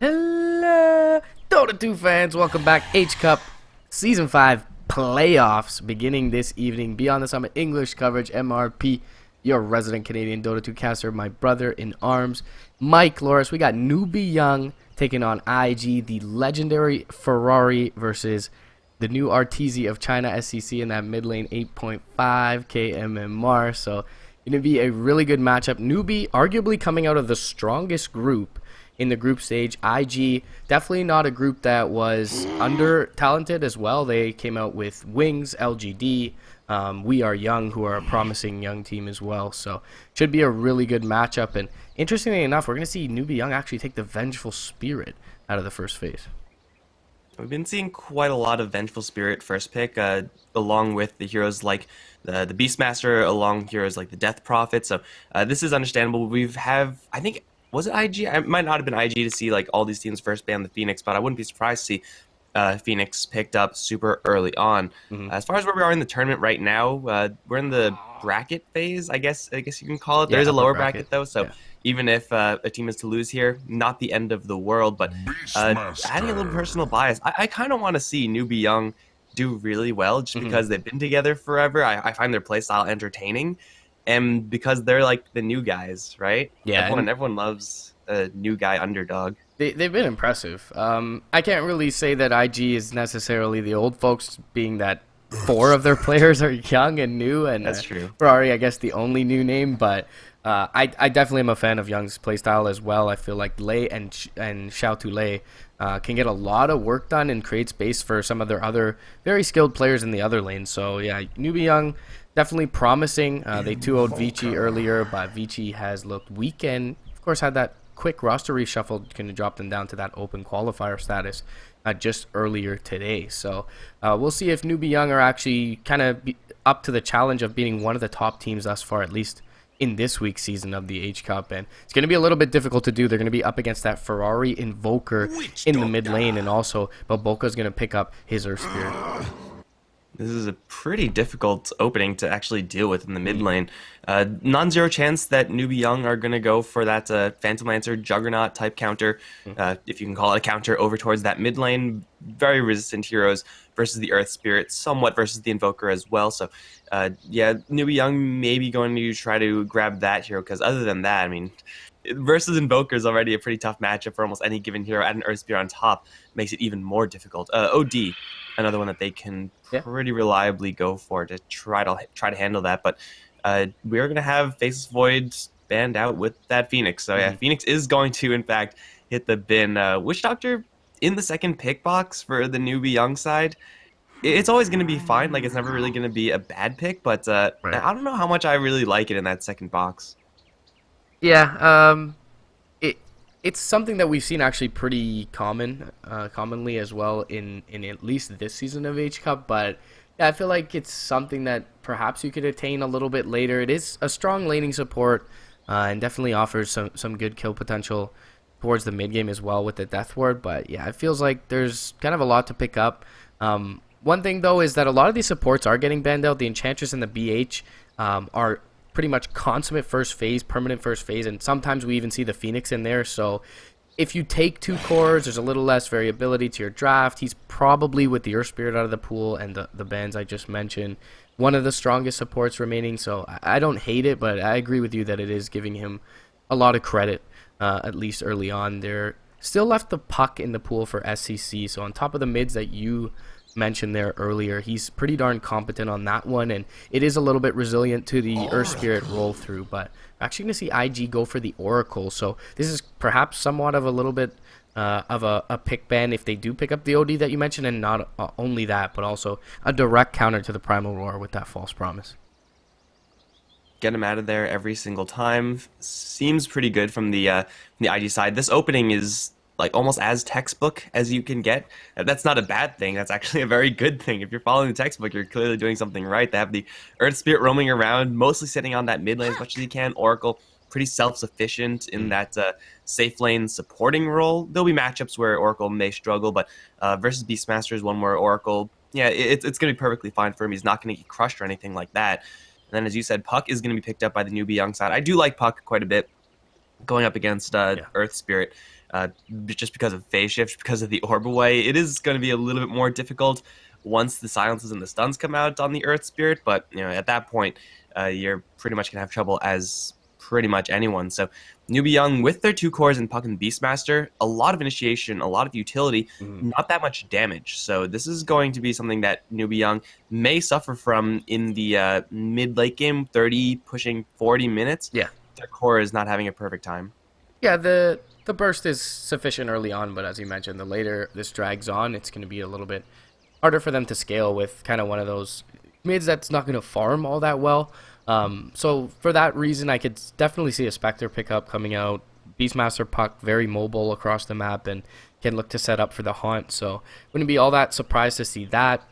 Hello, Dota 2 fans. Welcome back. H Cup Season 5 playoffs beginning this evening. Beyond the Summit English coverage, MRP, your resident Canadian Dota 2 caster, my brother in arms, Mikelorus. We got Newbee.Y taking on IG, the legendary Ferrari versus the new RTZ of China SCC in that mid lane 8.5 KMMR. So, going to be a really good matchup. Newbee arguably coming out of the strongest group in the group stage. IG, definitely not a group that was under talented as well. They came out with Wings, LGD, We Are Young, who are a promising young team as well. So should be a really good matchup. And interestingly enough, we're going to see Newbee.Y actually take the Vengeful Spirit out of the first phase. We've been seeing quite a lot of Vengeful Spirit first pick, along with the heroes like the Beastmaster, along heroes like the Death Prophet. So this is understandable. I think, was it IG? It might not have been IG to see like all these teams first ban the Phoenix, but I wouldn't be surprised to see Phoenix picked up super early on. As far as where we are in the tournament right now, we're in the bracket phase, I guess you can call it. Yeah, There's a upper lower bracket. bracket though, so Yeah. even if a team is to lose here, not the end of the world. But adding a little personal bias, I kind of want to see Newbee.Y do really well just because they've been together forever. I find their playstyle entertaining, and because they're like the new guys, right? Yeah, Everyone loves a new guy underdog. They've been impressive. I can't really say that IG is necessarily the old folks, being that four of their players are young and new, and That's true. Ferrari, I guess, the only new name. But I definitely am a fan of Young's playstyle as well. I feel like Lei and Xiao Tu Lei can get a lot of work done and create space for some of their other very skilled players in the other lanes. So yeah, Newbee.Y definitely promising. They 2-0'd Vici earlier, but Vici has looked weak and of course had that quick roster reshuffle, kind of drop them down to that open qualifier status just earlier today. So we'll see if Newbee.Y are actually kind of up to the challenge of being one of the top teams thus far, at least in this week's season of the H Cup. And it's going to be a little bit difficult to do. They're going to be up against that Ferrari Invoker in the mid lane, and also Balboca is going to pick up his Earth Spirit. This is a pretty difficult opening to actually deal with in the mid lane. Non-zero chance that Newbee.Y are going to go for that Phantom Lancer Juggernaut type counter, if you can call it a counter, over towards that mid lane. Very resistant heroes versus the Earth Spirit, somewhat versus the Invoker as well. So yeah, Newbee.Y may be going to try to grab that hero, because other than that, I mean, versus Invoker is already a pretty tough matchup for almost any given hero. Add an Earth Spirit on top makes it even more difficult. OD, another one that they can pretty reliably go for to try to handle that. But we are going to have Faceless Void banned out with that Phoenix. So yeah, Phoenix is going to in fact hit the bin. Witch Doctor in the second pick box for the Newbee.Y side. It's always going to be fine. Like, it's never really going to be a bad pick, but I don't know how much I really like it in that second box. Yeah, it's something that we've seen actually pretty commonly as well in at least this season of H Cup. But yeah, I feel like it's something that perhaps you could attain a little bit later. It is a strong laning support and definitely offers some good kill potential towards the mid game as well with the Death Ward. But yeah, it feels like there's kind of a lot to pick up. One thing though is that a lot of these supports are getting banned out. The Enchantress and the BH are pretty much consummate first phase, permanent first phase, and sometimes we even see the Phoenix in there. So if you take two cores, there's a little less variability to your draft. He's probably, with the Earth Spirit out of the pool and the bans I just mentioned, one of the strongest supports remaining. So I don't hate it, but I agree with you that it is giving him a lot of credit, at least early on. They're still left the Puck in the pool for SCC, so on top of the mids that you mentioned there earlier, he's pretty darn competent on that one, and it is a little bit resilient to the Earth Spirit roll through. But I'm actually going to see IG go for the Oracle, so this is perhaps somewhat of a little bit of a pick ban if they do pick up the OD that you mentioned, and not only that, but also a direct counter to the Primal Roar with that False Promise. Get him out of there every single time. Seems pretty good from the IG side. This opening is like almost as textbook as you can get. That's not a bad thing. That's actually a very good thing. If you're following the textbook, you're clearly doing something right. They have the Earth Spirit roaming around, mostly sitting on that mid lane as much as he can. Oracle, pretty self-sufficient in that safe lane supporting role. There'll be matchups where Oracle may struggle, but versus Beastmaster is one where Oracle, yeah, it's going to be perfectly fine for him. He's not going to get crushed or anything like that. And then, as you said, Puck is going to be picked up by the Newbee.Y side. I do like Puck quite a bit going up against Earth Spirit. just because of phase shift, because of the orb away. It is going to be a little bit more difficult once the silences and the stuns come out on the Earth Spirit, but at that point, you're pretty much gonna have trouble as pretty much anyone. So Newbee.Y with their 2 cores in Puck and Beastmaster, a lot of initiation, a lot of utility, not that much damage. So this is going to be something that Newbee.Y may suffer from in the mid-late game, 30 pushing 40 minutes. Yeah. Their core is not having a perfect time. Yeah, the burst is sufficient early on, but as you mentioned, the later this drags on, it's going to be a little bit harder for them to scale with kind of one of those mids that's not going to farm all that well. So for that reason, I could definitely see a Spectre pickup coming out. Beastmaster Puck, very mobile across the map and can look to set up for the haunt. So wouldn't be all that surprised to see that.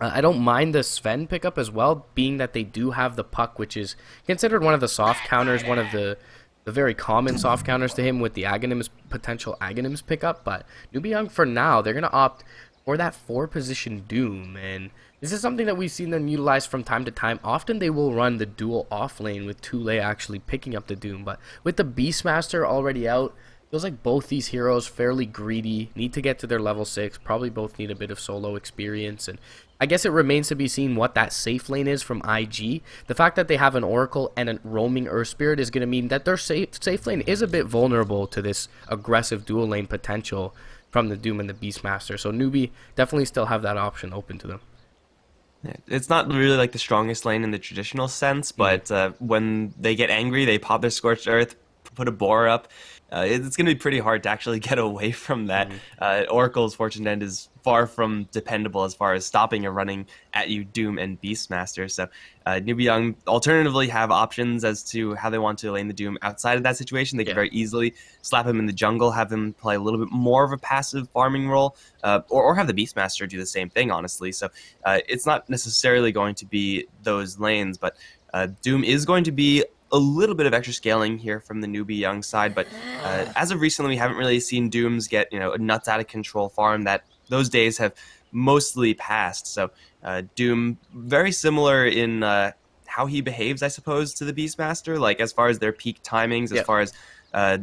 I don't mind the Sven pickup as well, being that they do have the Puck, which is considered one of the soft counters, one of the very common soft counters to him with the Aghanims, potential Aghanims pickup. But Newbee.Y for now, they're going to opt for that 4-position Doom, and this is something that we've seen them utilize from time to time. Often they will run the dual off lane with Tule actually picking up the Doom, but with the Beastmaster already out, feels like both these heroes fairly greedy, need to get to their level 6, probably both need a bit of solo experience, and I guess it remains to be seen what that safe lane is from IG. The fact that they have an Oracle and a roaming Earth Spirit is going to mean that their safe lane is a bit vulnerable to this aggressive dual lane potential from the Doom and the Beastmaster. So Newbee definitely still have that option open to them. It's not really like the strongest lane in the traditional sense, but when they get angry, they pop their Scorched Earth, put a Boar up. It's going to be pretty hard to actually get away from that. Oracle's Fortune End is far from dependable as far as stopping and running at you Doom and Beastmaster. So Newbee.Y alternatively have options as to how they want to lane the Doom outside of that situation. They can very easily slap him in the jungle, have him play a little bit more of a passive farming role, or have the Beastmaster do the same thing, honestly. So it's not necessarily going to be those lanes, but Doom is going to be a little bit of extra scaling here from the Newbee.Y side, but as of recently, we haven't really seen Dooms get a nuts out of control farm. That those days have mostly passed. So Doom very similar in how he behaves, I suppose, to the Beastmaster. Like as far as their peak timings, as far as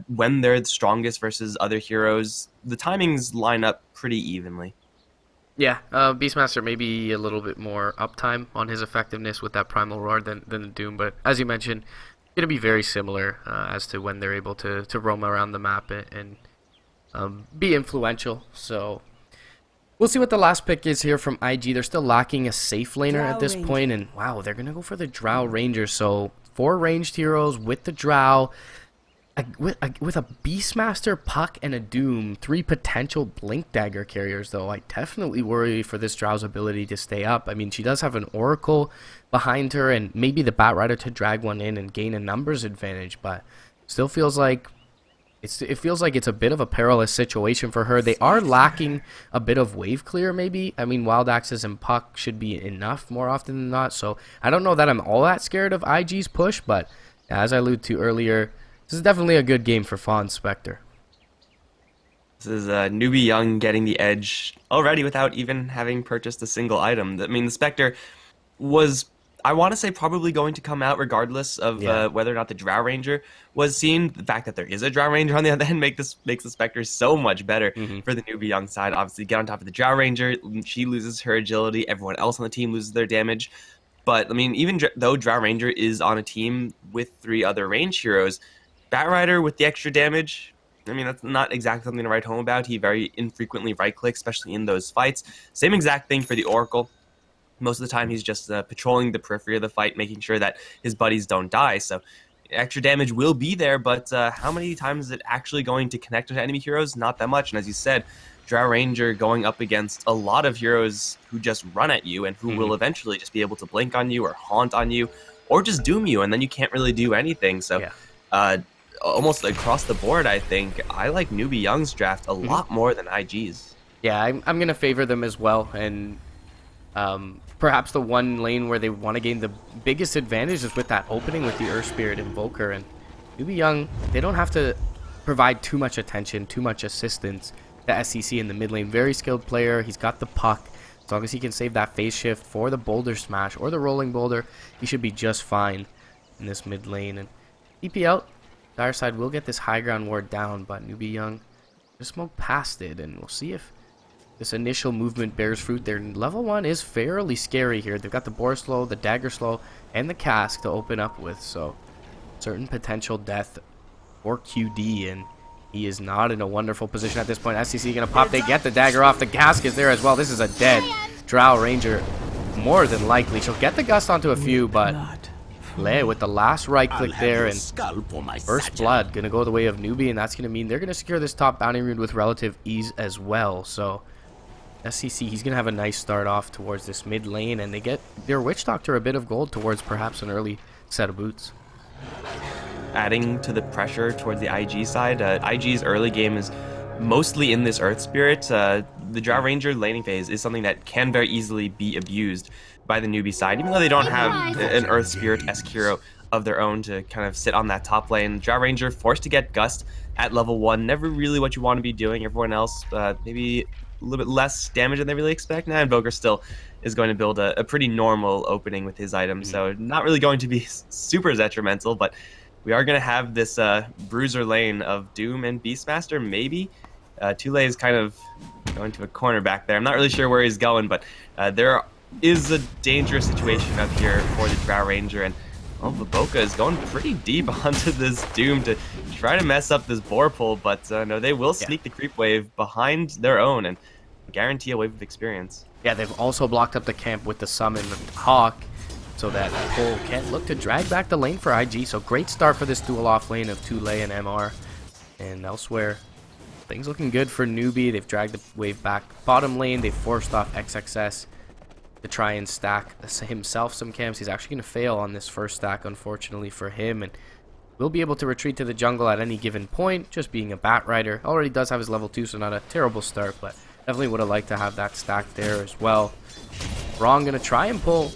when they're the strongest versus other heroes, the timings line up pretty evenly. Yeah, Beastmaster maybe a little bit more uptime on his effectiveness with that Primal Roar than the Doom, but as you mentioned, going to be very similar as to when they're able to roam around the map and be influential. So we'll see what the last pick is here from IG. They're still lacking a safe laner at this point, and wow, they're going to go for the Drow Ranger. So 4 ranged heroes with the Drow. With a Beastmaster, Puck, and a Doom, 3 potential Blink Dagger carriers, though, I definitely worry for this Drow's ability to stay up. I mean, she does have an Oracle behind her and maybe the Batrider to drag one in and gain a numbers advantage, but still feels like it feels like it's a bit of a perilous situation for her. They are lacking a bit of wave clear, maybe. I mean, Wild Axes and Puck should be enough more often than not, so I don't know that I'm all that scared of IG's push, but as I alluded to earlier, this is definitely a good game for Fawn Spectre. This is Newbee.Y getting the edge already without even having purchased a single item. I mean, the Spectre was, I want to say, probably going to come out regardless of whether or not the Drow Ranger was seen. The fact that there is a Drow Ranger on the other end makes the Spectre so much better for the Newbee.Y side. Obviously, get on top of the Drow Ranger, she loses her agility, everyone else on the team loses their damage. But, I mean, even though Drow Ranger is on a team with 3 other range heroes, Batrider with the extra damage, I mean, that's not exactly something to write home about. He very infrequently right-clicks, especially in those fights. Same exact thing for the Oracle. Most of the time, he's just patrolling the periphery of the fight, making sure that his buddies don't die. So extra damage will be there, but how many times is it actually going to connect with enemy heroes? Not that much. And as you said, Drow Ranger going up against a lot of heroes who just run at you and who will eventually just be able to blink on you or haunt on you or just doom you, and then you can't really do anything. So almost across the board, I think I like Newbee.Y's draft a lot more than IG's. Yeah, I'm going to favor them as well, and perhaps the one lane where they want to gain the biggest advantage is with that opening with the Earth Spirit Invoker, and Newbee.Y, they don't have to provide too much attention, too much assistance to SCC in the mid lane. Very skilled player, he's got the Puck. As long as he can save that phase shift for the Boulder Smash or the Rolling Boulder, he should be just fine in this mid lane. And TP out, Dire side will get this high ground ward down, but Newbee.Y just smoke past it, and we'll see if this initial movement bears fruit. Their level 1 is fairly scary here. They've got the Boar Slow, the Dagger Slow, and the Cask to open up with, so certain potential death for QD, and he is not in a wonderful position at this point. SCC gonna pop, they get the Dagger off, the Cask is there as well. This is a dead Drow Ranger, more than likely. She'll get the Gust onto a few, but Lei with the last right click there, and first blood gonna go the way of Newbee, and that's gonna mean they're gonna secure this top bounty rune with relative ease as well. So SCC, he's gonna have a nice start off towards this mid lane, and they get their Witch Doctor a bit of gold towards perhaps an early set of boots. Adding to the pressure towards the IG side, IG's early game is mostly in this Earth Spirit. The Drow Ranger laning phase is something that can very easily be abused by the Newbee side, even though they don't have an Earth Spirit-esque hero of their own to kind of sit on that top lane. Drow Ranger forced to get Gust at level 1, never really what you want to be doing. Everyone else maybe a little bit less damage than they really expect. Now Invoker still is going to build a pretty normal opening with his items, so not really going to be super detrimental, but we are going to have this bruiser lane of Doom and Beastmaster, maybe. Tule is kind of going to a corner back there. I'm not really sure where he's going, but there is a dangerous situation up here for the Drow Ranger, and well, Viboka is going pretty deep onto this Doom to try to mess up this boar pull, but no, they will sneak the creep wave behind their own and guarantee a wave of experience. Yeah, they've also blocked up the camp with the summon Hawk, so that Cole can't look to drag back the lane for IG. So great start for this dual off lane of Tule and MR. And elsewhere, things looking good for Newbee. They've dragged the wave back bottom lane. They've forced off XXS to try and stack himself some camps. He's actually going to fail on this first stack, unfortunately for him, and will be able to retreat to the jungle at any given point, just being a Bat Rider. Already does have his level 2, so not a terrible start, but definitely would have liked to have that stack there as well. Wrong going to try and pull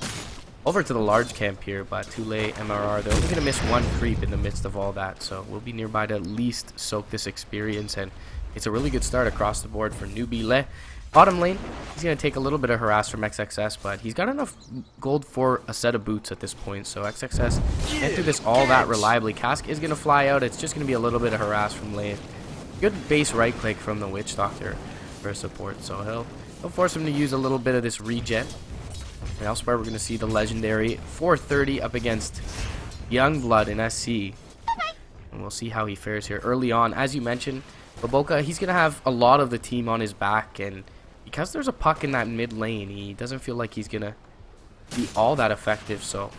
over to the large camp here, but Tule, MRR, they're only going to miss one creep in the midst of all that, so we'll be nearby to at least soak this experience, and it's a really good start across the board for Newbee.Y. Bottom lane, he's going to take a little bit of harass from XXS, but he's got enough gold for a set of boots at this point, so XXS can't do this all that reliably. Cask is going to fly out. It's just going to be a little bit of harass from lane. Good base right click from the Witch Doctor for support, so he'll force him to use a little bit of this regen. And elsewhere, we're going to see the legendary 430 up against Youngblood in SC. And we'll see how he fares here early on. As you mentioned, Viboka, he's going to have a lot of the team on his back, and because there's a puck in that mid lane, he doesn't feel like he's going to be all that effective, so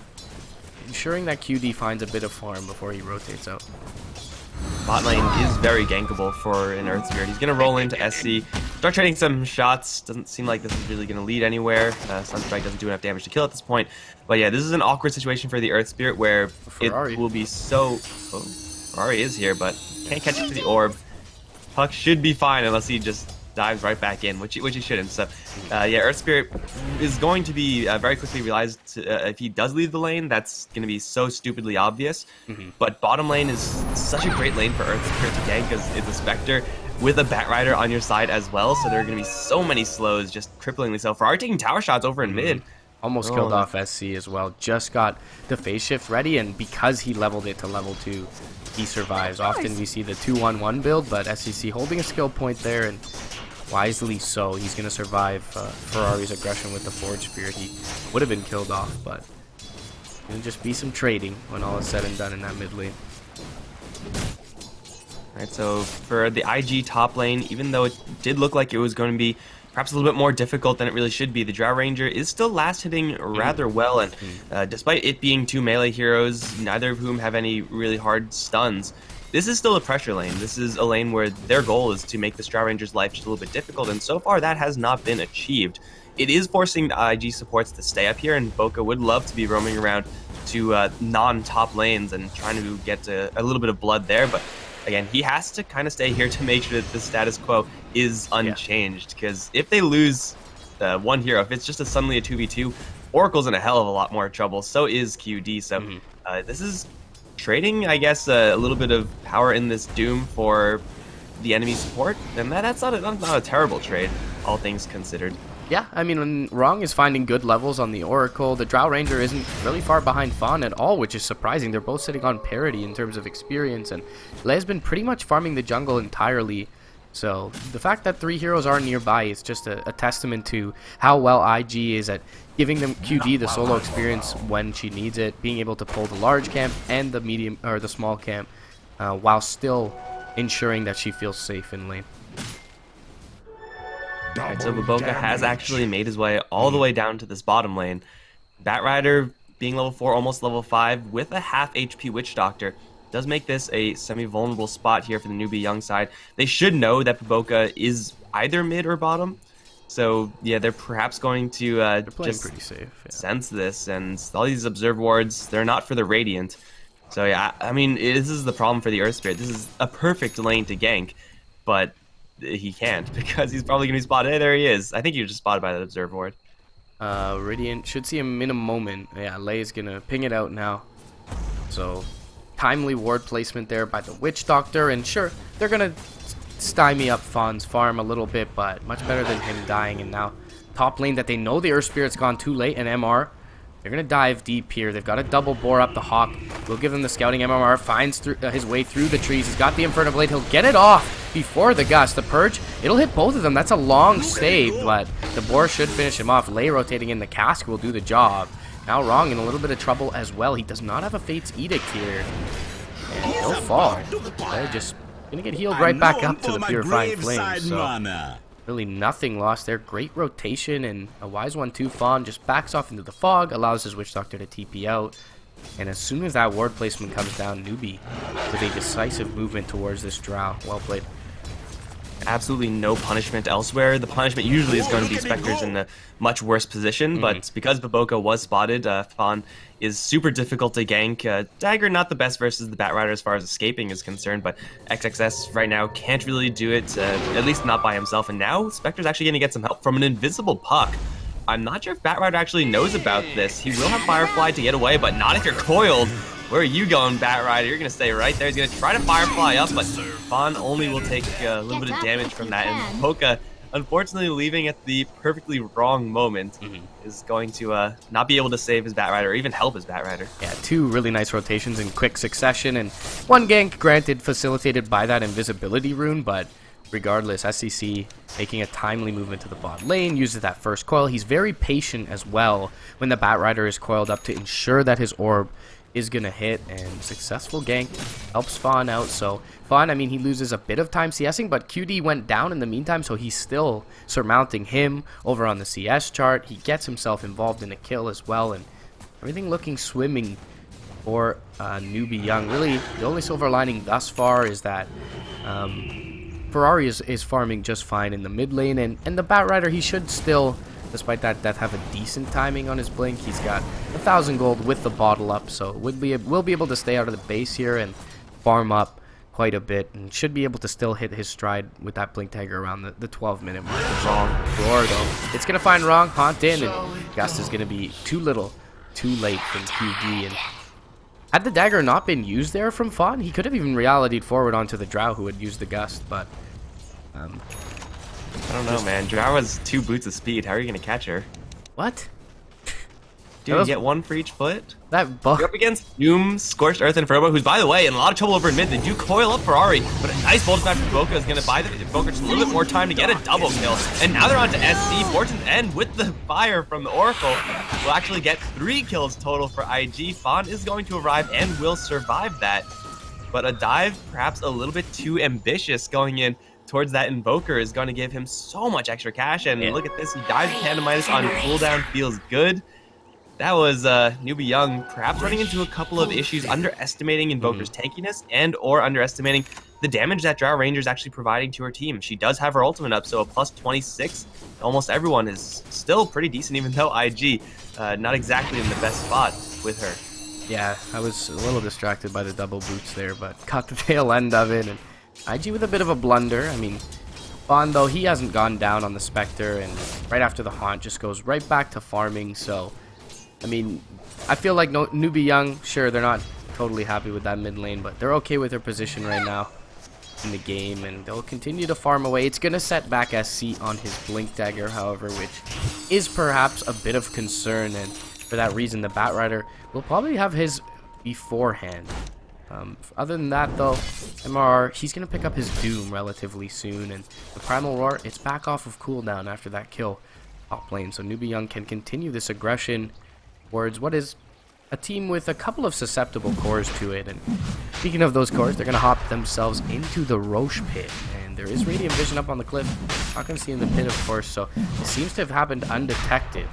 ensuring that QD finds a bit of farm before he rotates out. Bot lane is very gankable for an Earth Spirit. He's going to roll into SC, start trading some shots. Doesn't seem like this is really going to lead anywhere. Sunstrike doesn't do enough damage to kill at this point. But yeah, this is an awkward situation for the Earth Spirit where it will be so... Oh, Ferrari is here, but can't catch it to the orb. Puck should be fine unless he just dives right back in, which he shouldn't. So yeah, Earth Spirit is going to be very quickly realized if he does leave the lane, that's going to be so stupidly obvious. But bottom lane is such a great lane for Earth Spirit to gank because it's a Spectre with a Bat Rider on your side as well, so there are going to be so many slows, just cripplingly so. Ferrari taking tower shots over in mid. Almost killed off SC as well. Just got the phase shift ready, and because he leveled it to level 2, he survives. Often we see the 2-1-1 build, but SCC holding a skill point there, and wisely so. He's going to survive Ferrari's aggression with the Forge Spirit. He would have been killed off, but it'll just be some trading when all is said and done in that mid lane. Alright, so for the IG top lane, even though it did look like it was going to be perhaps a little bit more difficult than it really should be, the Drow Ranger is still last hitting rather well, and despite it being two melee heroes, neither of whom have any really hard stuns, this is still a pressure lane. This is a lane where their goal is to make the Drow Ranger's life just a little bit difficult, and so far that has not been achieved. It is forcing the IG supports to stay up here, and Boca would love to be roaming around to non-top lanes and trying to get a little bit of blood there, but again, he has to kind of stay here to make sure that the status quo is unchanged, because if they lose one hero, if it's just suddenly a 2v2, Oracle's in a hell of a lot more trouble, so is QD, so this is trading, I guess, a little bit of power in this Doom for the enemy support, and that's not a terrible trade, all things considered. Yeah, I mean, when Wrong is finding good levels on the Oracle, the Drow Ranger isn't really far behind Fawn at all, which is surprising. They're both sitting on parity in terms of experience, and Leia's been pretty much farming the jungle entirely. So the fact that 3 heroes are nearby is just a testament to how well IG is at giving them QD the solo experience when she needs it, being able to pull the large camp and the medium or the small camp, while still ensuring that she feels safe in lane. Alright, so Baboka has actually made his way all the way down to this bottom lane. Batrider being level 4, almost level 5, with a half HP Witch Doctor, does make this a semi-vulnerable spot here for the Newbee.Y side. They should know that Baboka is either mid or bottom. So, yeah, they're perhaps going to just pretty safe, yeah. sense this. And all these Observe Wards, they're not for the Radiant. So, yeah, I mean, this is the problem for the Earth Spirit. This is a perfect lane to gank, but he can't because he's probably going to be spotted. Hey, there he is. I think he was just spotted by that Observe Ward. Radiant should see him in a moment. Yeah, Leia's going to ping it out now. So, timely ward placement there by the Witch Doctor. And sure, they're going to stymie up Fawn's farm a little bit, but much better than him dying. And now, top lane that they know the Earth Spirit's gone too late, and MR. They're going to dive deep here. They've got a double bore up the Hawk. We'll give them the scouting. MMR finds his way through the trees. He's got the Inferno Blade. He'll get it off before the Gust. The Purge, it'll hit both of them. That's a long save, but the Boar should finish him off. Lei rotating in the Cask will do the job. Now Wrong in a little bit of trouble as well. He does not have a Fate's Edict here. And he'll fall. They're just going to get healed right back up to the Purifying Flame. So really nothing lost there. Great rotation, and a wise 1-2 Fawn just backs off into the fog, allows his Witch Doctor to TP out. And as soon as that ward placement comes down, Newbee with a decisive movement towards this Drow. Well played. Absolutely no punishment elsewhere. The punishment usually is going to be Spectres in a much worse position, but because Baboka was spotted, Fawn is super difficult to gank. Dagger not the best versus the Batrider as far as escaping is concerned, but XXS right now can't really do it, at least not by himself, and now Spectre's actually going to get some help from an invisible puck. I'm not sure if Batrider actually knows about this. He will have Firefly to get away, but not if you're coiled. Where are you going, Batrider? You're going to stay right there. He's going to try to Firefly up, but Fawn only will take a little bit of damage from that. And Baboka, unfortunately, leaving at the perfectly wrong moment, is going to not be able to save his Batrider or even help his Batrider. Yeah, 2 really nice rotations in quick succession, and 1 gank, granted, facilitated by that invisibility rune, but regardless, SCC making a timely movement to the bot lane, uses that first coil. He's very patient as well when the Batrider is coiled up to ensure that his orb is going to hit, and successful gank helps Fawn out. So Fawn, I mean, he loses a bit of time CSing, but QD went down in the meantime, so he's still surmounting him over on the CS chart. He gets himself involved in a kill as well, and everything looking swimming for Newbee.Y. Really, the only silver lining thus far is that Ferrari is farming just fine in the mid lane, and the Batrider, he should still, despite that death, have a decent timing on his blink. He's got 1,000 gold with the bottle up, so we'll be able to stay out of the base here and farm up quite a bit, and should be able to still hit his stride with that blink dagger around the 12-minute mark. Wrong roar though. It's gonna find Wrong, haunt in, and Gust is gonna be too little, too late from QD. And had the dagger not been used there from Fawn, he could have even reality'd forward onto the Drow who had used the Gust, but I don't know, man. Drow has 2 boots of speed. How are you going to catch her? what? Dude, you get 1 for each foot? That bug. You're up against Doom, Scorched Earth, and Furbo, who's, by the way, in a lot of trouble over in mid. They do coil up Ferrari, but a nice bolt smash from Baboka is going to buy the Baboka just a little bit more time to get a double kill. And now they're on to SC. Fortune's End with the fire from the Oracle will actually get 3 kills total for IG. Fawn is going to arrive and will survive that. But a dive, perhaps a little bit too ambitious going in towards that Invoker, is going to give him so much extra cash. And look at this, he dives Tandemitis on cooldown, feels good. That was Newbee.Y perhaps running into a couple of issues, underestimating Invoker's tankiness and or underestimating the damage that Drow Ranger is actually providing to her team. She does have her ultimate up, so a plus 26. Almost everyone is still pretty decent, even though IG not exactly in the best spot with her. Yeah, I was a little distracted by the double boots there, but caught the tail end of it, and IG with a bit of a blunder. I mean, Fawn, though, he hasn't gone down on the Spectre, and right after the Haunt just goes right back to farming, so I mean, I feel like Newbee.Y, sure, they're not totally happy with that mid lane, but they're okay with their position right now. in the game, and they'll continue to farm away. It's going to set back SC on his Blink Dagger, however, which is perhaps a bit of concern, and for that reason, the Batrider will probably have his beforehand. Other than that, though, MR, he's going to pick up his Doom relatively soon, and the Primal Roar, it's back off of cooldown after that kill top lane, so Newbee.Y can continue this aggression towards what is a team with a couple of susceptible cores to it. And speaking of those cores, they're going to hop themselves into the Roche pit, and there is Radiant Vision up on the cliff. Not going to see in the pit, of course, so it seems to have happened undetected.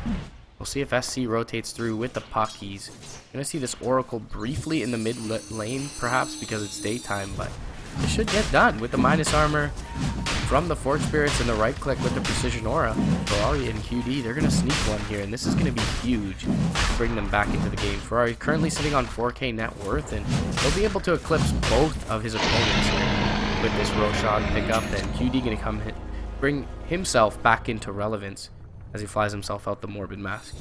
We'll see if SC rotates through with the puck. He's going to see this Oracle briefly in the mid lane, perhaps because it's daytime, but it should get done with the minus armor from the Forge Spirits and the right click with the Precision Aura. Ferrari and QD, they're going to sneak one here, and this is going to be huge to bring them back into the game. Ferrari currently sitting on 4k net worth, and he'll be able to eclipse both of his opponents here with this Roshan pickup, and QD going to come bring himself back into relevance as he flies himself out the Morbid Mask.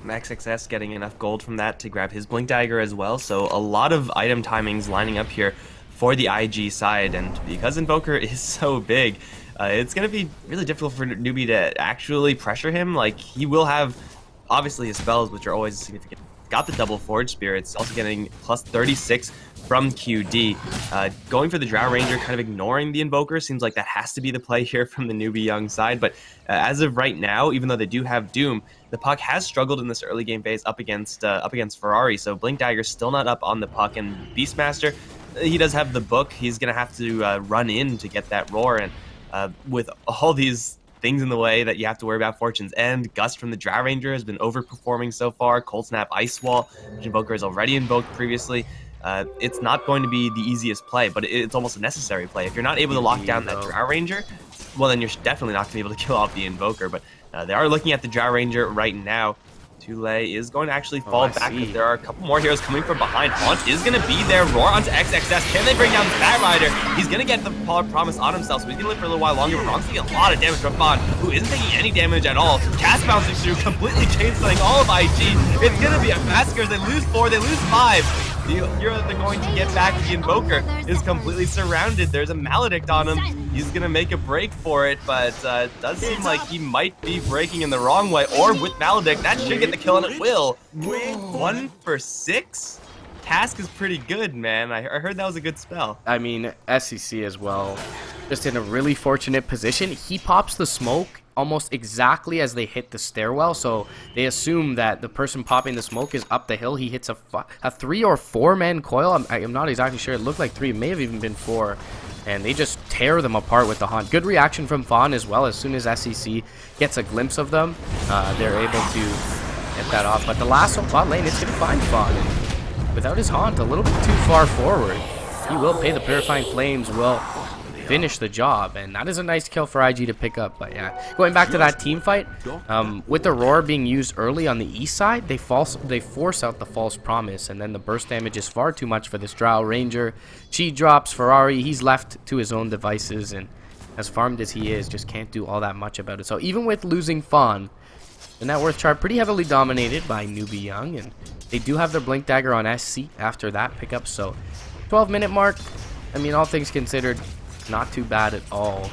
Max XS getting enough gold from that to grab his Blink Dagger as well, so a lot of item timings lining up here for the IG side, and because Invoker is so big, it's going to be really difficult for Newbee to actually pressure him. Like, he will have, obviously, his spells, which are always significant. Got the double Forge Spirits, also getting plus 36 from QD. Going for the Drow Ranger, kind of ignoring the Invoker, seems like that has to be the play here from the Newbee.Y side, but as of right now, even though they do have Doom, the puck has struggled in this early game phase up against Ferrari, so Blink Dagger's still not up on the puck, and Beastmaster, he does have the book. He's going to have to run in to get that roar, and with all these things in the way that you have to worry about Fortune's End, Gust from the Drow Ranger has been overperforming so far, Cold Snap Ice Wall, which Invoker has already invoked previously. It's not going to be the easiest play, but it's almost a necessary play. If you're not able to lock down that Drow Ranger, well, then you're definitely not going to be able to kill off the Invoker, but they are looking at the Drow Ranger right now. Tule is going to actually fall back because there are a couple more heroes coming from behind. Haunt is going to be there. Roar onto XXS. Can they bring down the Batrider? He's going to get the Promise on himself, so he's going to live for a little while longer. But Ron's taking a lot of damage from Fawn, who isn't taking any damage at all. Cast bouncing through, completely chainslaying all of IG. It's going to be a massacre. They lose 4, they lose 5. The hero that they're going to get back, the Invoker, is completely surrounded. There's a Maledict on him. He's going to make a break for it, but it does seem like he might be breaking in the wrong way. Or with Maledict, that should get the kill, and it will. 1 for 6? Task is pretty good, man. I heard that was a good spell. I mean, SEC as well, just in a really fortunate position. He pops the smoke almost exactly as they hit the stairwell, so they assume that the person popping the smoke is up the hill. He hits a 3 or 4 man coil. I'm not exactly sure. It looked like 3, it may have even been 4, and they just tear them apart with the Haunt. Good reaction from Fawn as well. As soon as SEC gets a glimpse of them, they're able to get that off. But the last one, bot lane, it's going to find Fawn, and without his Haunt a little bit too far forward, he will pay. The Purifying Flames will finish the job, and that is a nice kill for IG to pick up. But yeah, going back to that team fight, with the Roar being used early on the east side, they force out the False Promise, and then the burst damage is far too much for this Drow Ranger. Chi drops. Ferrari, he's left to his own devices, and as farmed as he is, just can't do all that much about it. So even with losing Fawn, the net worth chart pretty heavily dominated by Newbee.Y, and they do have their Blink Dagger on SC after that pickup. So 12-minute mark, I mean, all things considered, not too bad at all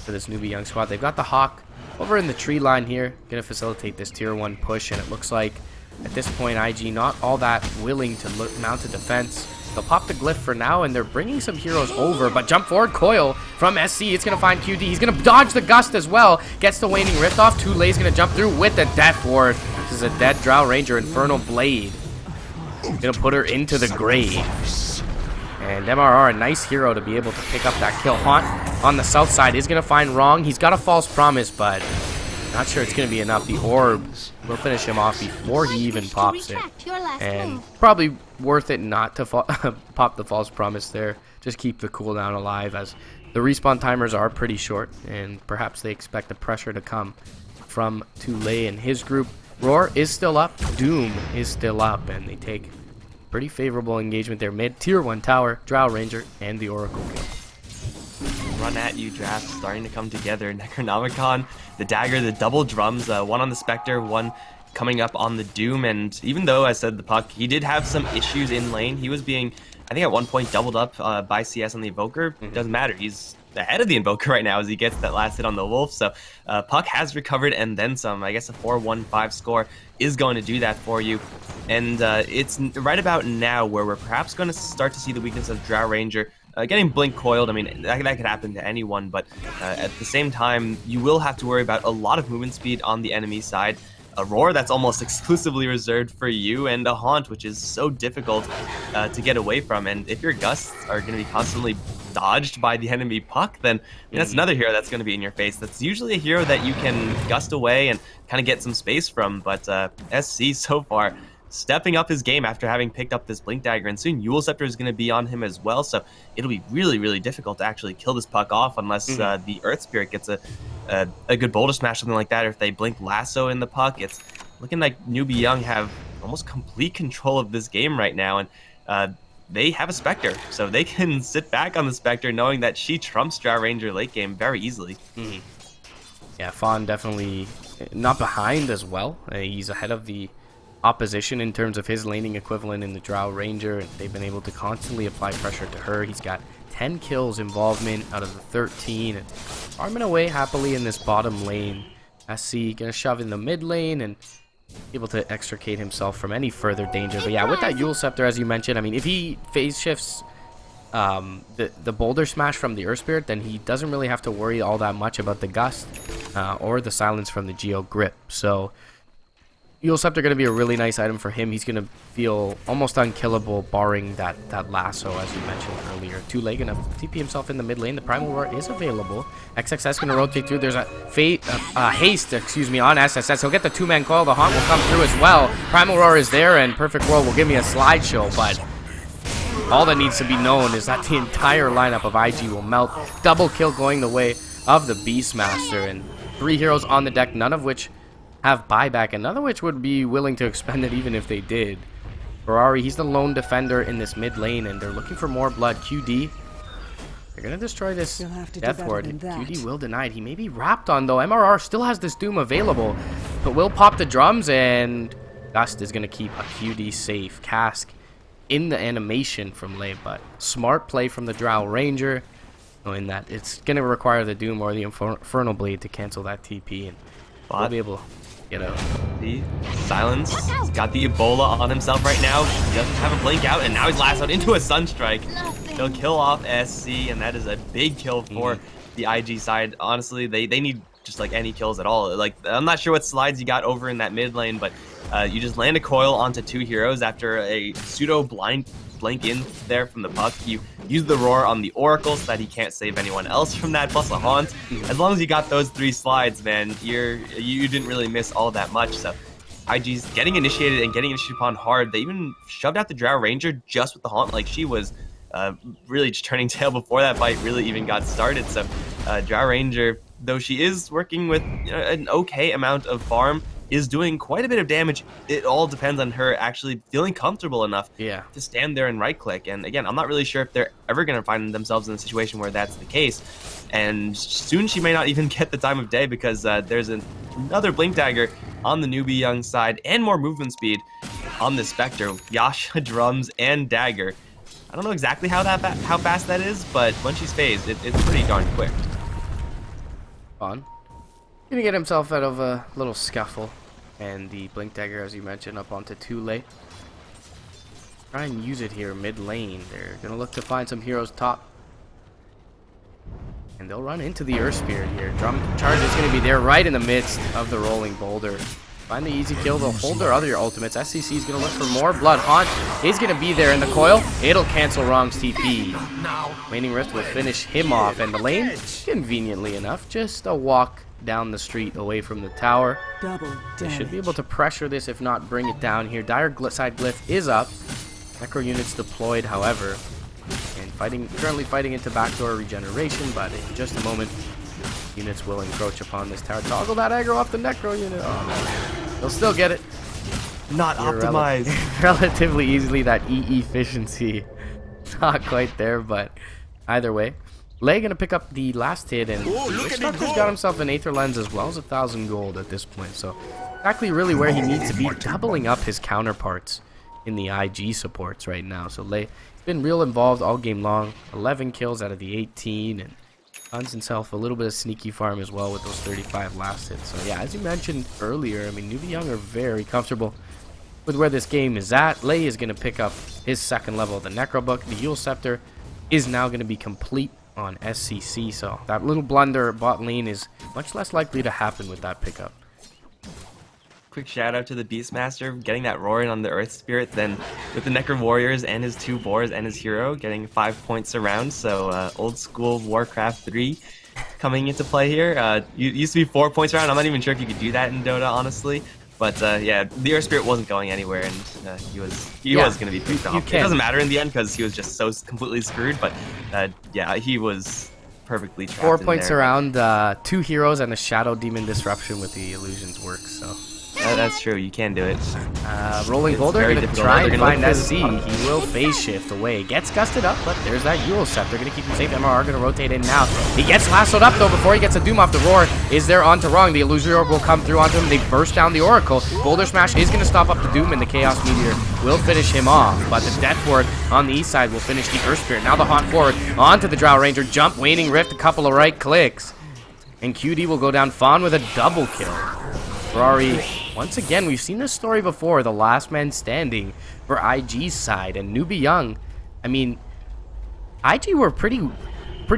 for this Newbee.Y squad. They've got the Hawk over in the tree line here, going to facilitate this tier 1 push, and it looks like at this point IG not all that willing to mount a defense. They'll pop the glyph for now, and they're bringing some heroes over, but jump forward coil from SC. It's going to find QD. He's going to dodge the Gust as well. Gets the Waning Rift off. Tule's going to jump through with the Death Ward. This is a dead Drow Ranger. Infernal Blade. Going to put her into the grave. And MRR, a nice hero to be able to pick up that kill. Haunt on the south side is going to find Wrong. He's got a False Promise, but not sure it's going to be enough. The Orb will finish him off before he even pops it. And probably worth it not to pop the False Promise there. Just keep the cooldown alive, as the respawn timers are pretty short, and perhaps they expect the pressure to come from Tule and his group. Roar is still up. Doom is still up, and they take pretty favorable engagement there. Mid tier 1 tower, Drow Ranger, and the Oracle kill. Run at you draft starting to come together. Necronomicon, the dagger, the double drums, one on the Spectre, one coming up on the Doom. And even though I said the puck, he did have some issues in lane. He was being I think at one point doubled up by CS on the Invoker. Doesn't matter. He's ahead of the Invoker right now as he gets that last hit on the Wolf. So Puck has recovered and then some. I guess a 4-1-5 score is going to do that for you. And it's right about now where we're perhaps going to start to see the weakness of Drow Ranger. Getting blink coiled, I mean, that could happen to anyone, but at the same time, you will have to worry about a lot of movement speed on the enemy side. A roar that's almost exclusively reserved for you, and a haunt, which is so difficult to get away from. And if your gusts are going to be constantly dodged by the enemy Puck, then that's another hero that's going to be in your face. That's usually a hero that you can gust away and kind of get some space from, but SC so far stepping up his game after having picked up this Blink Dagger, and soon Eul Scepter is going to be on him as well, so it'll be really, really difficult to actually kill this Puck off unless the Earth Spirit gets a good Boulder Smash, something like that, or if they Blink Lasso in the Puck. It's looking like Newbee.Y have almost complete control of this game right now, and they have a Spectre, so they can sit back on the Spectre knowing that she trumps Drow Ranger late game very easily. Yeah, Fawn definitely not behind as well. He's ahead of the opposition in terms of his laning equivalent in the Drow Ranger, and they've been able to constantly apply pressure to her. He's got 10 kills involvement out of the 13, and farming away happily in this bottom lane. SC gonna shove in the mid lane and able to extricate himself from any further danger. But yeah, with that Eul Scepter, as you mentioned, I mean, if he phase shifts the Boulder Smash from the Earth Spirit, then he doesn't really have to worry all that much about the Gust or the silence from the Geo Grip. So Eul Scepter going to be a really nice item for him. He's going to feel almost unkillable barring that lasso, as you mentioned earlier. Tule going to TP himself in the mid lane. The Primal Roar is available. XXS going to rotate through. There's a haste, on SSS. He'll get the two-man coil. The Haunt will come through as well. Primal Roar is there, and Perfect World will give me a slideshow, but all that needs to be known is that the entire lineup of IG will melt. Double kill going the way of the Beastmaster, and 3 heroes on the deck, none of which have buyback, and none of which would be willing to expend it even if they did. Ferrari, he's the lone defender in this mid lane, and they're looking for more blood. QD, they're going to destroy this Death Ward. QD will deny it. He may be wrapped on, though. MRR still has this Doom available, but will pop the drums, and Gust is going to keep a QD safe. Cask in the animation from Lay, but smart play from the Drow Ranger, knowing that it's going to require the Doom or the Infernal Blade to cancel that TP, and we'll be able to get out. The silence. He's got the Ebola on himself right now. He doesn't have a blink out, and now he's lassoed into a Sunstrike. He'll kill off SC, and that is a big kill for the IG side. Honestly, they need just like any kills at all. Like, I'm not sure what slides you got over in that mid lane, but you just land a coil onto 2 heroes after a pseudo blind blink in there from the Puck. You use the Roar on the Oracle so that he can't save anyone else from that, plus a Haunt. As long as you got those 3 slides, man, you didn't really miss all that much. So IG's getting initiated and getting initiated upon hard. They even shoved out the Drow Ranger just with the Haunt, like she was really just turning tail before that fight really even got started. So Drow Ranger, though she is working with an okay amount of farm, is doing quite a bit of damage. It all depends on her actually feeling comfortable enough to stand there and right click. And again, I'm not really sure if they're ever going to find themselves in a situation where that's the case. And soon she may not even get the time of day, because there's another Blink Dagger on the Newbee.Y side and more movement speed on the Spectre. Yasha, drums, and dagger. I don't know exactly how fast that is, but when she's phased, it's pretty darn quick. Fun. Gonna get himself out of a little scuffle, and the Blink Dagger, as you mentioned, up onto Tule. Try and use it here mid lane. They're gonna look to find some heroes top, and they'll run into the Earth Spirit here. Drum charge is gonna be there right in the midst of the rolling boulder. Find the easy kill. They'll hold their other ultimates. SCC is gonna look for more blood. Haunt is gonna be there in the coil. It'll cancel Wrong's TP. Waning Rift will finish him off, and the lane, conveniently enough, just a walk down the street away from the tower. They should be able to pressure this, if not bring it down here. Dire side glyph is up. Necro units deployed, however, and currently fighting into backdoor regeneration, but in just a moment, units will encroach upon this tower. Toggle that aggro off the Necro unit. Oh no, they'll still get it. Not optimized. Relatively easily. That efficiency, not quite there, but either way. Lay gonna pick up the last hit, and Witchstalker's got himself an Aether Lens as well as 1,000 gold at this point. So exactly really where he needs to be, doubling up his counterparts in the IG supports right now. So Lay been real involved all game long. 11 kills out of the 18, and finds himself a little bit of sneaky farm as well with those 35 last hits. So yeah, as you mentioned earlier, I mean, Newbee.Y are very comfortable with where this game is at. Lei is going to pick up his second level of the Necro Book. The Yule Scepter is now going to be complete on SCC, so that little blunder bot lane is much less likely to happen with that pickup. Quick shout out to the Beastmaster getting that roar in on the Earth Spirit, then with the Necro Warriors and his 2 boars and his hero getting 5 points around. So old school Warcraft 3 coming into play here. It used to be 4 points around. I'm not even sure if you could do that in Dota, honestly. But yeah, the Earth Spirit wasn't going anywhere, and he was going to be picked off. It doesn't matter in the end because he was just so completely screwed. But yeah, he was perfectly trapped 4 points there. around, 2 heroes and a Shadow Demon Disruption with the illusions work. So that's true. You can do it. Rolling Boulder very going to difficult. try They're and gonna find look SC. for He will phase shift away. Gets gusted up, but there's that Yule Scepter. Going to keep him safe. MRR going to rotate in now. He gets lassoed up, though, before he gets a Doom off the Roar. Is there onto Wrong? The Illusory Orb will come through onto him. They burst down the Oracle. Boulder Smash is going to stop up the Doom, and the Chaos Meteor will finish him off. But the Death Ward on the east side will finish the Earth Spirit. Now the Haunt forward onto the Drow Ranger. Jump, Waning Rift, a couple of right clicks. And QD will go down Fawn with a double kill. Ferrari, once again, we've seen this story before, the last man standing for IG's side, and Newbee.Y, I mean, IG were pretty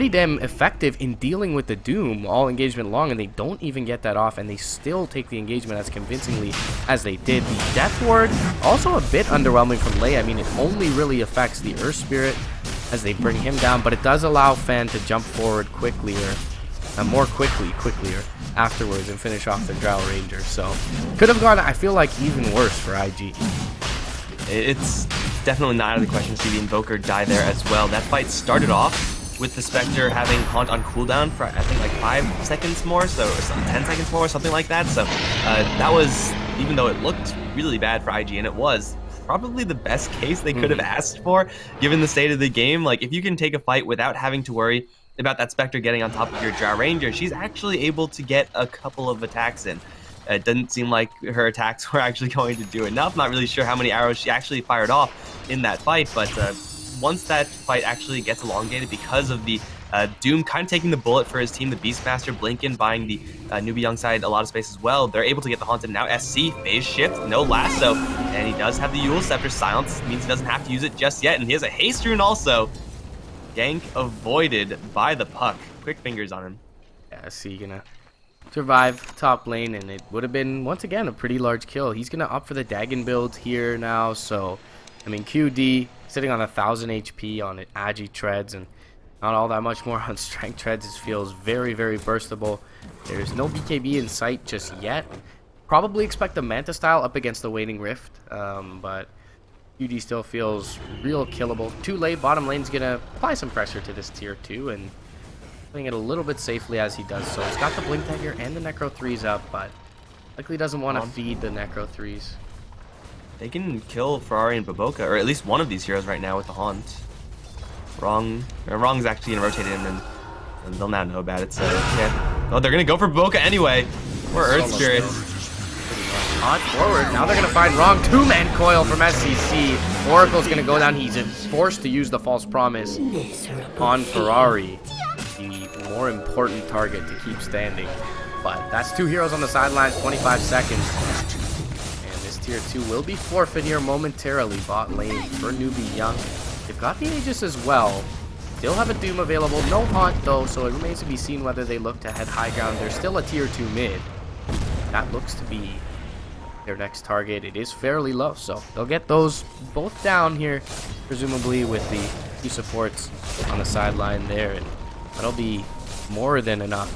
damn effective in dealing with the Doom all engagement long, and they don't even get that off, and they still take the engagement as convincingly as they did. The Death Ward, also a bit underwhelming from Lei. I mean, it only really affects the Earth Spirit as they bring him down, but it does allow Fan to jump forward quickly, or more quickly afterwards and finish off the Drow Ranger. So could have gone, I feel like, even worse for IG. It's definitely not out of the question to see the Invoker die there as well. That fight started off with the Spectre having Haunt on cooldown for, I think, like 5 seconds more, so or 10 seconds more, or something like that. So that was, even though it looked really bad for IG, and it was probably the best case they could have asked for, given the state of the game. Like, if you can take a fight without having to worry about that Spectre getting on top of your Drow Ranger, she's actually able to get a couple of attacks in. It didn't seem like her attacks were actually going to do enough. Not really sure how many arrows she actually fired off in that fight, but once that fight actually gets elongated because of the Doom kind of taking the bullet for his team, the Beastmaster, Blinken buying the Newbee.Y side a lot of space as well, they're able to get the Haunted. Now SC, phase shift, no lasso, and he does have the Yule Scepter. Silence means he doesn't have to use it just yet, and he has a Haste Rune also. Gank avoided by the puck. Quick fingers on him. Yeah, SC gonna survive top lane, and it would have been, once again, a pretty large kill. He's gonna opt for the Dagon build here now, so I mean, QD sitting on 1,000 HP on it, Agi treads, and not all that much more on strength treads. It feels very, very burstable. There's no BKB in sight just yet. Probably expect the Manta style up against the Waning Rift, but QD still feels real killable. Too late, bottom lane's gonna apply some pressure to this tier 2 and playing it a little bit safely as he does so. He's got the Blink Dagger and the Necro 3s up, but likely doesn't want to feed the Necro 3s. They can kill Ferrari and Baboka, or at least one of these heroes right now with the Haunt. Wrong's actually gonna rotate in, and they'll now know about it. So yeah. Oh, they're gonna go for Baboka anyway. Or Earth Spirit. On forward, now they're gonna find Wrong. 2-man coil from SCC. Oracle's gonna go down. He's forced to use the False Promise on Ferrari, the more important target to keep standing. But that's 2 heroes on the sidelines, 25 seconds. And this tier 2 will be forfeit here momentarily. Bot lane for Newbee.Y. They've got the Aegis as well. Still have a Doom available. No Haunt though, so it remains to be seen whether they look to head high ground. There's still a tier 2 mid. That looks to be their next target. It is fairly low, so they'll get those both down here, presumably with the 2 supports on the sideline there, and that'll be more than enough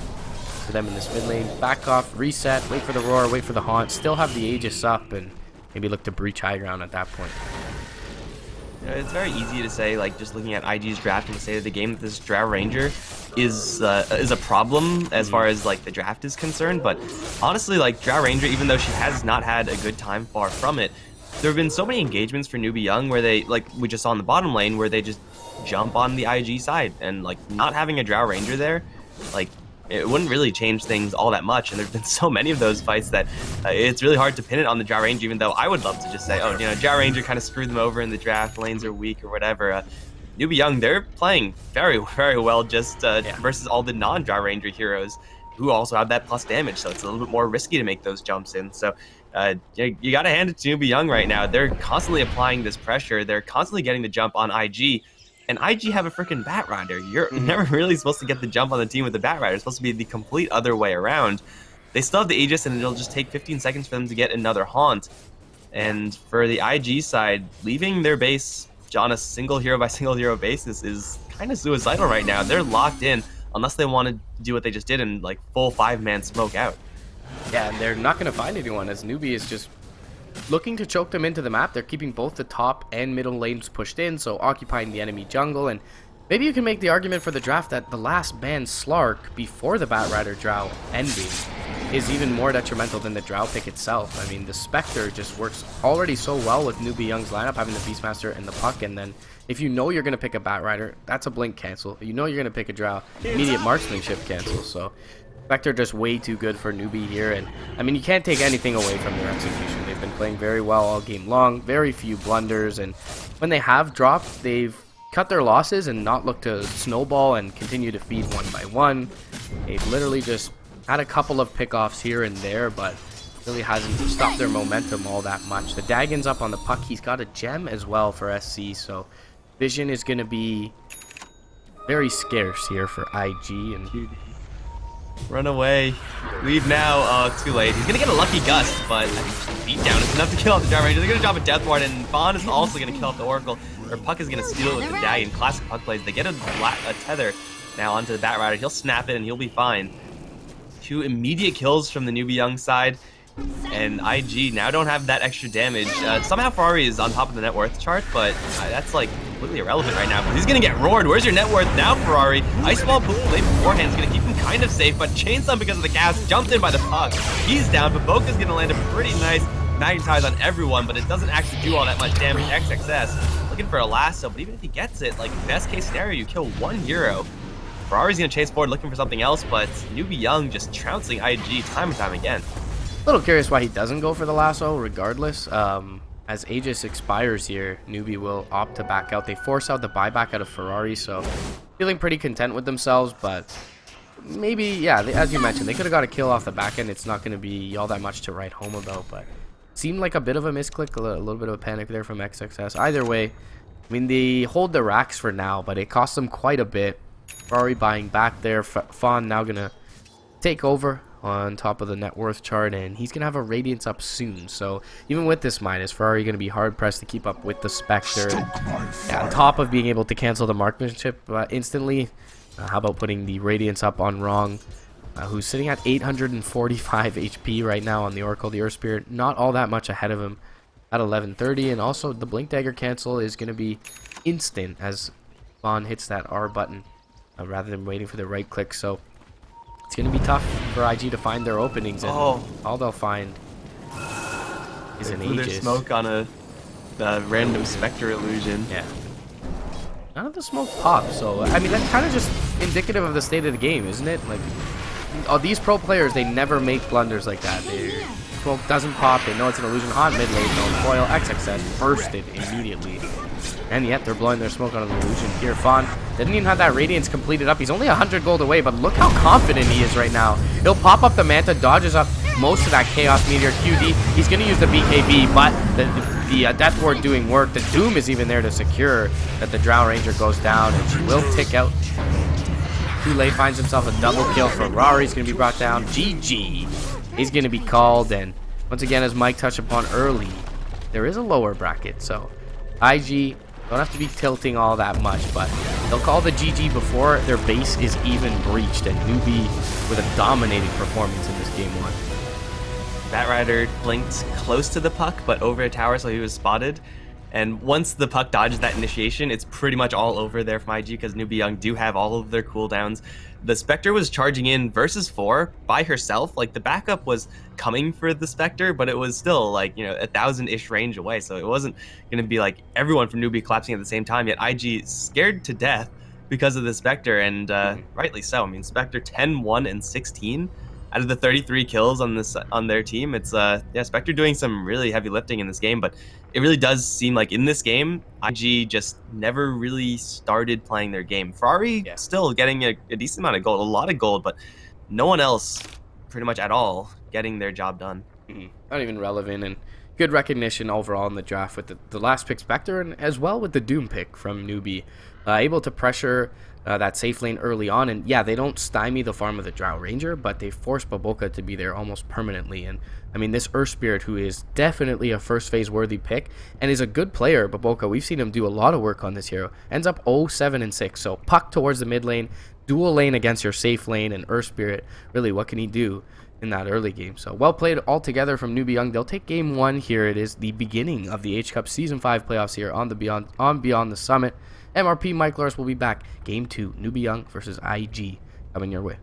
for them in this mid lane. Back off, reset, wait for the Roar, wait for the Haunt, still have the Aegis up, and maybe look to breach high ground at that point. It's very easy to say, like, just looking at IG's draft and the state of the game, that this Drow Ranger is a problem as far as, like, the draft is concerned. But honestly, like, Drow Ranger, even though she has not had a good time, far from it, there have been so many engagements for Newbee.Y where they, like we just saw in the bottom lane, where they just jump on the IG side, and like not having a Drow Ranger there, like, it wouldn't really change things all that much. And there's been so many of those fights that it's really hard to pin it on the Drow Ranger, even though I would love to just say, oh, you know, Drow Ranger kind of screwed them over in the draft, lanes are weak or whatever. Newbee.Y, they're playing very, very well just Yeah. versus all the non-Draw Ranger heroes who also have that plus damage, so it's a little bit more risky to make those jumps in. So you got to hand it to Newbee.Y right now. They're constantly applying this pressure. They're constantly getting the jump on IG, and IG have a freaking Batrider. You're Hmm. never really supposed to get the jump on the team with the Batrider. It's supposed to be the complete other way around. They still have the Aegis, and it'll just take 15 seconds for them to get another Haunt. Yeah. And for the IG side, leaving their base on a single hero by single hero basis is kind of suicidal right now. They're locked in unless they want to do what they just did and like full 5-man smoke out. Yeah, and they're not going to find anyone as Newbee is just looking to choke them into the map. They're keeping both the top and middle lanes pushed in, so occupying the enemy jungle. And maybe you can make the argument for the draft that the last ban Slark before the Batrider Drow ending is even more detrimental than the Drow pick itself. I mean, the Spectre just works already so well with Newbee.Y's lineup, having the Beastmaster and the Puck, and then if you know you're going to pick a Batrider, that's a blink cancel. You know you're going to pick a Drow, immediate marksmanship cancel. So Spectre just way too good for Newbee here, and I mean, you can't take anything away from their execution. They've been playing very well all game long, very few blunders, and when they have dropped, they've cut their losses and not look to snowball and continue to feed one by one. They've literally just had a couple of pickoffs here and there, but really hasn't stopped their momentum all that much. The Dagon's up on the Puck. He's got a gem as well for SC, so vision is going to be very scarce here for IG. And Run away. Leave now. Oh, too late. He's going to get a lucky gust, but I think beat down is enough to kill off the Draw Ranger. They're going to drop a Death Ward, and Vaughn is also going to kill off the Oracle. Or Puck is going to steal it with the Dagon. Classic Puck plays. They get a tether now onto the Batrider. He'll snap it, and he'll be fine. 2 immediate kills from the Newbee.Y side, and IG now don't have that extra damage. Somehow Ferrari is on top of the net worth chart, but that's like completely irrelevant right now because he's gonna get roared. Where's your net worth now, Ferrari? Ice Ball play beforehand is gonna keep him kind of safe, but Chainsaw, because of the gas, jumped in by the Puck. He's down, but Boca's gonna land a pretty nice magnetize on everyone, but it doesn't actually do all that much damage. XXS looking for a lasso, but even if he gets it, like best case scenario, you kill 1 hero. Ferrari's gonna chase forward looking for something else, but Newbee.Y just trouncing IG time and time again. a little curious why he doesn't go for the lasso regardless. As Aegis expires here, Newbee will opt to back out. They force out the buyback out of Ferrari, so feeling pretty content with themselves, but maybe, yeah, as you mentioned, they could have got a kill off the back end. It's not going to be all that much to write home about, but seemed like a bit of a misclick, a little bit of a panic there from XXS. Either way, I mean, they hold the racks for now, but it costs them quite a bit. Ferrari buying back there. Fawn now going to take over on top of the net worth chart, and he's gonna have a Radiance up soon. So even with this minus, Ferrari gonna be hard pressed to keep up with the Spectre. On top of being able to cancel the marksmanship instantly, how about putting the Radiance up on Wrong, who's sitting at 845 HP right now on the Oracle, the Earth Spirit, not all that much ahead of him at 1130, and also the Blink Dagger cancel is gonna be instant as Vaughn hits that R button rather than waiting for the right click. So it's going to be tough for IG to find their openings, and all they'll find is an Aegis. Smoke on a random Spectre illusion. Yeah. None of the smoke pops, so I mean that's kind of just indicative of the state of the game, isn't it? Like, these pro players, they never make blunders like that. Smoke doesn't pop, they know it's an illusion on mid lane, no foil, XXS bursted immediately. And yet they're blowing their smoke out of the illusion here. Fawn didn't even have that Radiance completed up. He's only 100 gold away, but look how confident he is right now. He'll pop up the Manta, dodges up most of that Chaos Meteor QD. He's going to use the BKB, but the Death Ward doing work. The Doom is even there to secure that the Drow Ranger goes down, and she will tick out. Kool-Aid finds himself a double kill. Ferrari's going to be brought down. GG is going to be called, and once again, as Mike touched upon early, there is a lower bracket, so IG don't have to be tilting all that much, but they'll call the GG before their base is even breached, and Newbee with a dominating performance in this game 1. Batrider blinked close to the Puck, but over a tower, so he was spotted. And once the Puck dodges that initiation, it's pretty much all over there from IG because Newbee.Y do have all of their cooldowns. The Spectre was charging in versus 4 by herself. Like, the backup was coming for the Spectre, but it was still, like, you know, 1,000-ish range away. So it wasn't going to be, like, everyone from Newbee collapsing at the same time. Yet IG scared to death because of the Spectre, and rightly so. I mean, Spectre 10, 1, and 16. out of the 33 kills on this on their team, it's yeah, Spectre doing some really heavy lifting in this game, but it really does seem like in this game, IG just never really started playing their game. Ferrari Yeah. still getting a decent amount of gold, a lot of gold, but no one else pretty much at all getting their job done. Not even relevant, and good recognition overall in the draft with the last pick Spectre, and as well with the Doom pick from Newbee. Able to pressure that safe lane early on, and yeah, they don't stymie the farm of the Drow Ranger, but they force Baboka to be there almost permanently. And I mean, this Earth Spirit, who is definitely a first phase worthy pick and is a good player, Baboka, we've seen him do a lot of work on this hero, ends up 0-7-6. So puck towards the mid lane, dual lane against your safe lane, and Earth Spirit, really, what can he do in that early game? So well played altogether from Newbee.Y. They'll take game 1 here. It is the beginning of the H Cup Season 5 playoffs here on Beyond the Summit. MRP Mikelorus will be back. Game 2, Newbee.Y versus IG, coming your way.